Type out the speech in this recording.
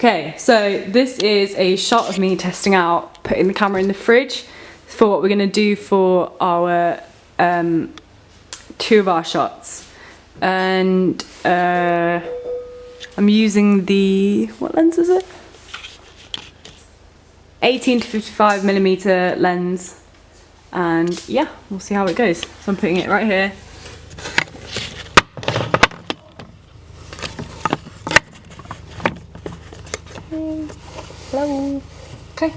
Okay, so this is a shot of me testing out putting the camera in the fridge for what we're going to do for our 2 of our shots. And I'm using the, what lens is it? 18 to 55mm lens, and yeah, we'll see how it goes. So I'm putting it right here. Hello. Okay.